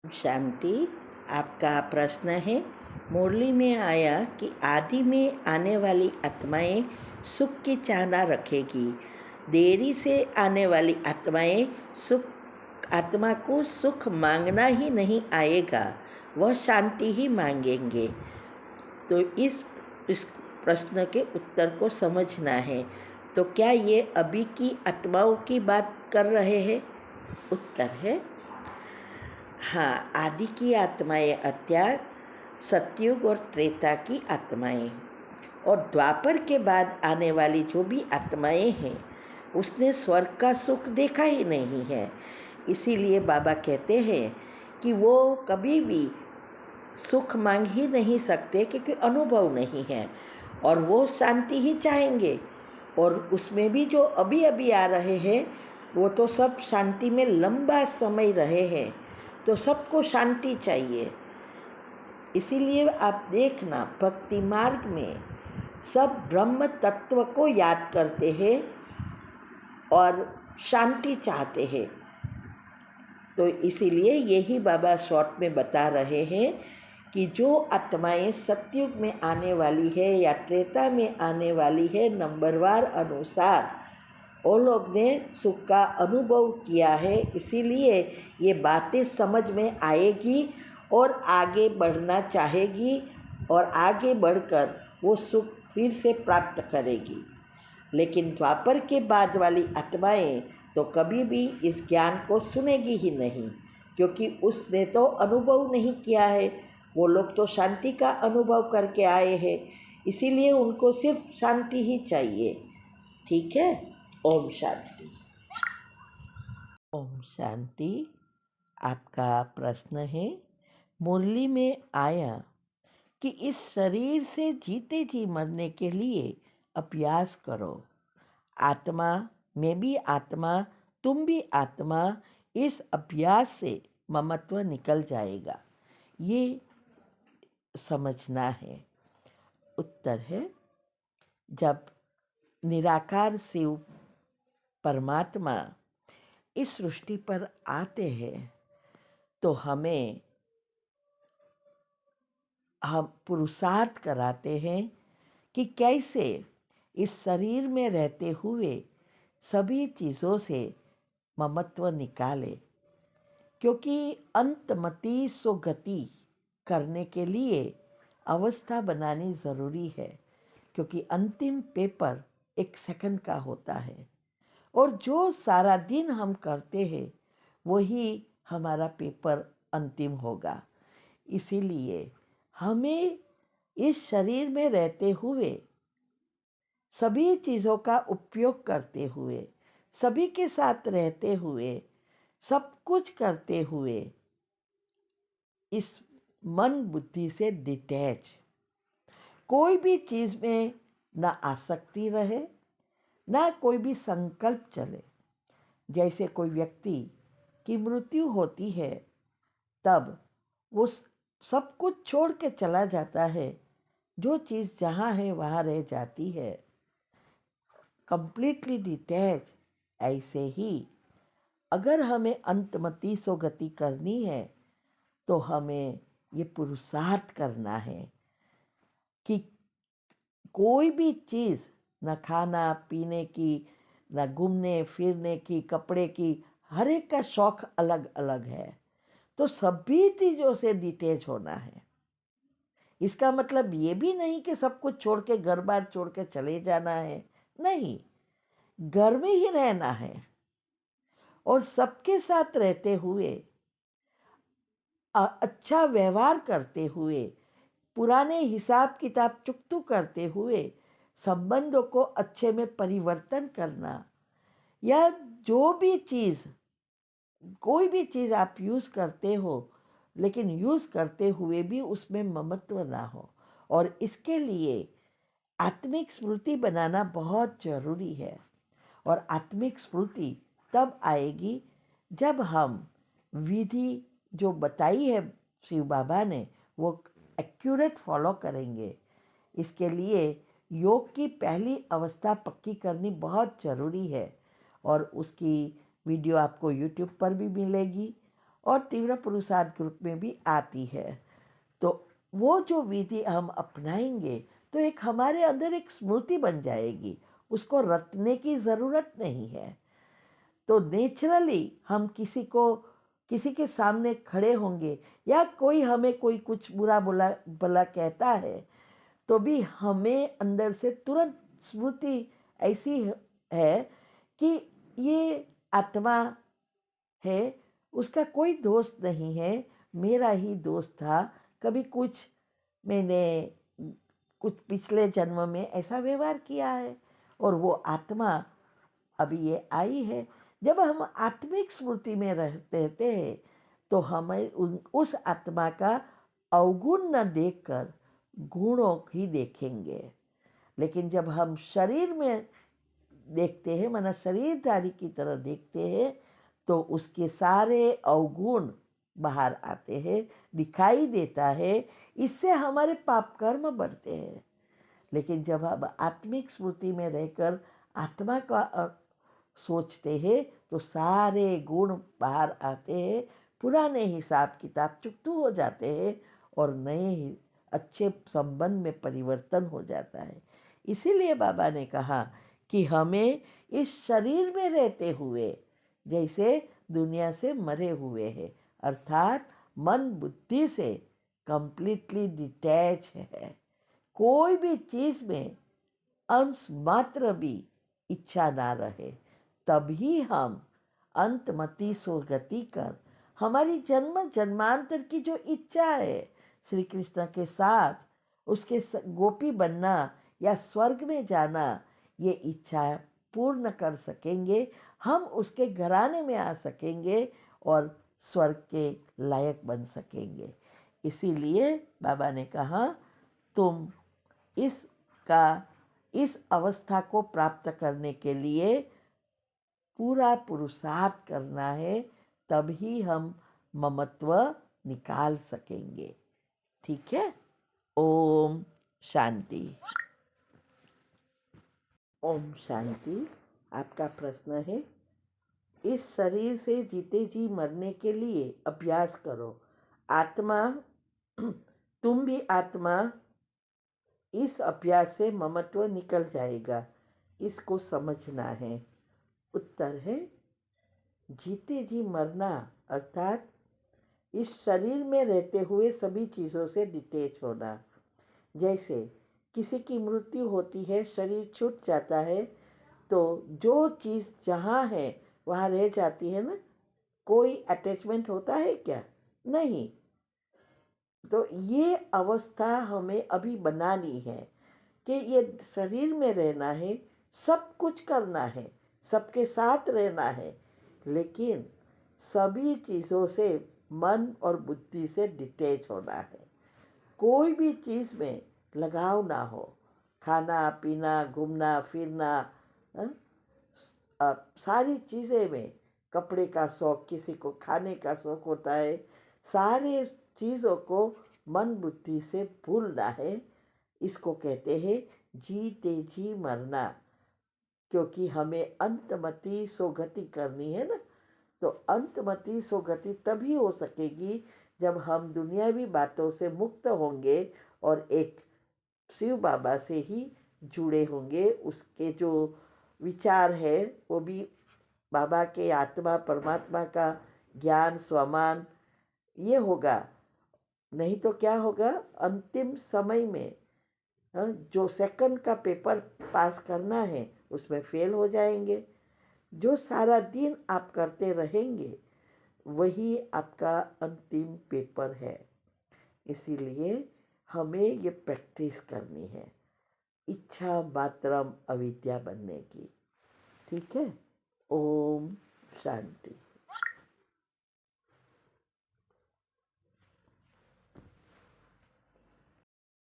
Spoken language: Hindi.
शांति। आपका प्रश्न है, मुरली में आया कि आदि में आने वाली आत्माएं सुख की चाहना रखेगी, देरी से आने वाली आत्माएं आत्मा को सुख मांगना ही नहीं आएगा, वह शांति ही मांगेंगे। तो इस प्रश्न के उत्तर को समझना है। तो क्या ये अभी की आत्माओं की बात कर रहे हैं? उत्तर है हाँ, आदि की आत्माएं अर्थात सतयुग और त्रेता की आत्माएं, और द्वापर के बाद आने वाली जो भी आत्माएं हैं उसने स्वर्ग का सुख देखा ही नहीं है। इसीलिए बाबा कहते हैं कि वो कभी भी सुख मांग ही नहीं सकते, क्योंकि अनुभव नहीं है, और वो शांति ही चाहेंगे। और उसमें भी जो अभी अभी आ रहे हैं वो तो सब शांति में लंबा समय रहे हैं, तो सबको शांति चाहिए। इसीलिए आप देखना, भक्ति मार्ग में सब ब्रह्म तत्व को याद करते हैं और शांति चाहते हैं। तो इसीलिए यही बाबा शॉर्ट में बता रहे हैं कि जो आत्माएं सतयुग में आने वाली है या त्रेता में आने वाली है, नंबरवार अनुसार वो लोग ने सुख का अनुभव किया है। इसीलिए ये बातें समझ में आएगी और आगे बढ़ना चाहेगी, और आगे बढ़कर वो सुख फिर से प्राप्त करेगी। लेकिन द्वापर के बाद वाली आत्माएं तो कभी भी इस ज्ञान को सुनेगी ही नहीं, क्योंकि उसने तो अनुभव नहीं किया है। वो लोग तो शांति का अनुभव करके आए हैं, इसीलिए उनको सिर्फ शांति ही चाहिए। ठीक है। ओम शांति। ओम शांति। आपका प्रश्न है, मुरली में आया कि इस शरीर से जीते जी मरने के लिए अभ्यास करो। आत्मा, मैं भी आत्मा, तुम भी आत्मा, इस अभ्यास से ममत्व निकल जाएगा, ये समझना है। उत्तर है, जब निराकार शिव परमात्मा इस सृष्टि पर आते हैं तो हम पुरुषार्थ कराते हैं कि कैसे इस शरीर में रहते हुए सभी चीज़ों से ममत्व निकाले, क्योंकि अंतमति सो गति करने के लिए अवस्था बनानी ज़रूरी है, क्योंकि अंतिम पेपर 1 सेकंड का होता है, और जो सारा दिन हम करते हैं वही हमारा पेपर अंतिम होगा। इसीलिए हमें इस शरीर में रहते हुए सभी चीज़ों का उपयोग करते हुए, सभी के साथ रहते हुए, सब कुछ करते हुए इस मन बुद्धि से डिटैच, कोई भी चीज़ में ना आसक्ति रहे, ना कोई भी संकल्प चले। जैसे कोई व्यक्ति की मृत्यु होती है तब वो सब कुछ छोड़ के चला जाता है, जो चीज़ जहाँ है वहाँ रह जाती है, कंप्लीटली डिटैच। ऐसे ही अगर हमें अंतमति सो गति करनी है तो हमें ये पुरुषार्थ करना है कि कोई भी चीज़, न खाना पीने की, न घूमने फिरने की, कपड़े की, हर एक का शौक़ अलग अलग है, तो सभी चीज़ों से डिटैच होना है। इसका मतलब ये भी नहीं कि सब कुछ छोड़ के, घर बार छोड़ के चले जाना है, नहीं, घर में ही रहना है और सबके साथ रहते हुए अच्छा व्यवहार करते हुए, पुराने हिसाब किताब चुकतू करते हुए संबंधों को अच्छे में परिवर्तन करना, या जो भी चीज़, कोई भी चीज़ आप यूज़ करते हो लेकिन यूज़ करते हुए भी उसमें ममत्व ना हो। और इसके लिए आत्मिक स्मृति बनाना बहुत ज़रूरी है। और आत्मिक स्मृति तब आएगी जब हम विधि जो बताई है शिव बाबा ने वो एक्यूरेट फॉलो करेंगे। इसके लिए योग की पहली अवस्था पक्की करनी बहुत ज़रूरी है, और उसकी वीडियो आपको यूट्यूब पर भी मिलेगी, और तीव्र पुरुषार्थ ग्रुप में भी आती है। तो वो जो विधि हम अपनाएंगे तो एक हमारे अंदर एक स्मृति बन जाएगी, उसको रटने की ज़रूरत नहीं है। तो नेचुरली हम किसी के सामने खड़े होंगे या कोई हमें कोई कुछ बुरा बुला भला कहता है तो भी हमें अंदर से तुरंत स्मृति ऐसी है कि ये आत्मा है, उसका कोई दोस्त नहीं है, मेरा ही दोस्त था। कभी मैंने कुछ पिछले जन्म में ऐसा व्यवहार किया है और वो आत्मा अभी ये आई है। जब हम आत्मिक स्मृति में रहते हैं तो हमें उस आत्मा का अवगुण न देखकर गुणों ही देखेंगे। लेकिन जब हम शरीर में देखते हैं, माना शरीरधारी की तरह देखते हैं, तो उसके सारे अवगुण बाहर आते हैं, दिखाई देता है। इससे हमारे पाप कर्म बढ़ते हैं। लेकिन जब हम आत्मिक स्मृति में रहकर आत्मा का सोचते हैं तो सारे गुण बाहर आते हैं, पुराने हिसाब किताब चुकतू हो जाते हैं और नए अच्छे संबंध में परिवर्तन हो जाता है। इसीलिए बाबा ने कहा कि हमें इस शरीर में रहते हुए जैसे दुनिया से मरे हुए हैं, अर्थात मन बुद्धि से कंप्लीटली डिटैच है। कोई भी चीज़ में अंश मात्र भी इच्छा ना रहे, तभी हम अंतमति सुगति कर हमारी जन्म जन्मांतर की जो इच्छा है श्री कृष्ण के साथ उसके गोपी बनना या स्वर्ग में जाना, ये इच्छा पूर्ण कर सकेंगे। हम उसके घराने में आ सकेंगे और स्वर्ग के लायक बन सकेंगे। इसीलिए बाबा ने कहा तुम इस अवस्था को प्राप्त करने के लिए पूरा पुरुषार्थ करना है, तभी हम ममत्व निकाल सकेंगे। ठीक है। ओम शांति। ओम शांति। आपका प्रश्न है, इस शरीर से जीते जी मरने के लिए अभ्यास करो। आत्मा तुम भी आत्मा, इस अभ्यास से ममत्व निकल जाएगा, इसको समझना है। उत्तर है, जीते जी मरना अर्थात इस शरीर में रहते हुए सभी चीज़ों से डिटेच होना। जैसे किसी की मृत्यु होती है, शरीर छूट जाता है, तो जो चीज़ जहाँ है वहाँ रह जाती है ना, कोई अटैचमेंट होता है क्या? नहीं। तो ये अवस्था हमें अभी बनानी है कि ये शरीर में रहना है, सब कुछ करना है, सबके साथ रहना है, लेकिन सभी चीज़ों से मन और बुद्धि से डिटैच होना है। कोई भी चीज़ में लगाव ना हो, खाना पीना घूमना फिरना, सारी चीज़ें में कपड़े का शौक़, किसी को खाने का शौक़ होता है, सारे चीज़ों को मन बुद्धि से भूलना है। इसको कहते हैं जीते जी मरना, क्योंकि हमें अंतमति सोगति करनी है ना। तो अंतमति सोगति तभी हो सकेगी जब हम दुनियावी बातों से मुक्त होंगे और एक शिव बाबा से ही जुड़े होंगे। उसके जो विचार है वो भी बाबा के आत्मा परमात्मा का ज्ञान स्वमान ये होगा। नहीं तो क्या होगा, अंतिम समय में जो सेकंड का पेपर पास करना है उसमें फेल हो जाएंगे। जो सारा दिन आप करते रहेंगे वही आपका अंतिम पेपर है। इसीलिए हमें ये प्रैक्टिस करनी है, इच्छा मात्रम अविद्या बनने की। ठीक है। ओम शांति।